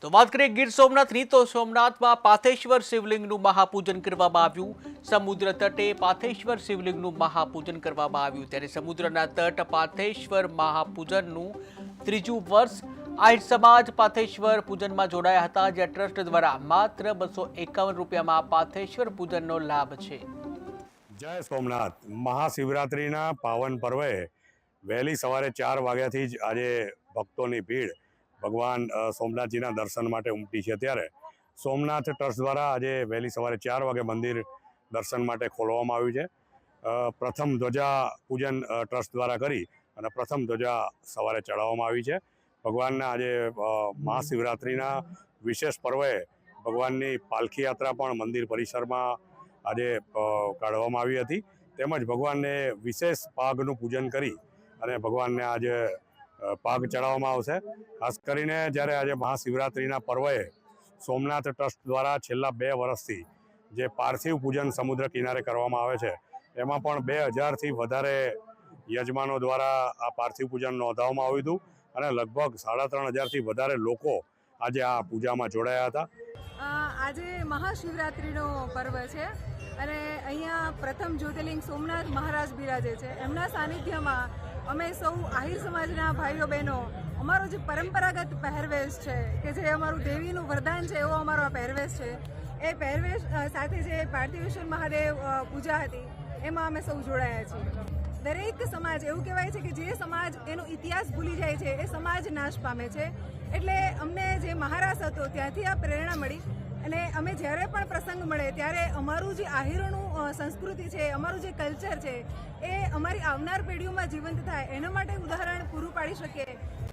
તો વાત કરીએ ગીર સોમનાથની તો સોમનાથમાં પાથેશ્વર શિવલિંગનું મહાપૂજન કરવામાં આવ્યું। સમુદ્ર તટે પાથેશ્વર શિવલિંગનું મહાપૂજન કરવામાં આવ્યું ત્યારે સમુદ્રના તટ પાથેશ્વર મહાપૂજનનું ત્રીજું વર્ષ આહિર સમાજ પાથેશ્વર પૂજનમાં જોડાયા હતા, જ્યાં ટ્રસ્ટ દ્વારા માત્ર 251 રૂપિયામાં પાથેશ્વર પૂજનનો લાભ છે। જય સોમનાથ। મહાશિવરાત્રિના પાવન પર્વે વહેલી સવારે 4 વાગ્યાથી જ આજે ભક્તોની ભીડ ભગવાન સોમનાથજીના દર્શન માટે ઉમટી છે। ત્યારે સોમનાથ ટ્રસ્ટ દ્વારા આજે વહેલી સવારે 4 વાગે મંદિર દર્શન માટે ખોલવામાં આવ્યું છે। પ્રથમ ધ્વજા પૂજન ટ્રસ્ટ દ્વારા કરી અને પ્રથમ ધ્વજા સવારે ચડાવવામાં આવી છે। ભગવાનના આજે મહાશિવરાત્રિના વિશેષ પર્વે ભગવાનની પાલખી યાત્રા પણ મંદિર પરિસરમાં આજે કાઢવામાં આવી હતી, તેમજ ભગવાનને વિશેષ પાગનું પૂજન કરી અને ભગવાનને આજે પાગ ચડાવવામાં આવશે। ખાસ કરીને જ્યારે આજે મહાશિવરાત્રિના પર્વે સોમનાથ ટ્રસ્ટ દ્વારા છેલ્લા 2 વર્ષથી જે પાર્થિવ પૂજન સમુદ્ર કિનારે કરવામાં આવે છે, એમાં પણ 2000થી વધારે યજમાનો દ્વારા આ પાર્થિવ પૂજન નોંધાવવામાં આવ્યું હતું અને લગભગ 3500થી વધારે લોકો આજે આ પૂજામાં જોડાયા હતા। આજે મહાશિવરાત્રિનો પર્વ છે અને અહીંયા પ્રથમ જ્યોતિર્લિંગ સોમનાથ મહારાજ બિરાજે છે। એમના સાનિધ્યમાં અમે સૌ આહિર સમાજના ભાઈઓ બહેનો અમારો જે પરંપરાગત પહેરવેશ છે કે જે અમારું દેવીનું વરદાન છે એવો અમારો આ પહેરવેશ છે, એ પહેરવેશ સાથે જે પાર્થિવેશ્વર મહાદેવ પૂજા હતી એમાં અમે સૌ જોડાયા છીએ। દરેક સમાજ એવું કહેવાય છે કે જે સમાજ એનો ઇતિહાસ ભૂલી જાય છે એ સમાજ નાશ પામે છે, એટલે અમને જે મહારાજ હતો ત્યાંથી આ પ્રેરણા મળી અને અમે જ્યારે પણ પ્રસંગ મળે ત્યારે અમારું જે આહિરોનું સંસ્કૃતિ છે, અમારું જે કલ્ચર છે એ અમારી આવનાર પેઢીઓમાં જીવંત થાય એના માટે ઉદાહરણ પૂરું પાડી શકીએ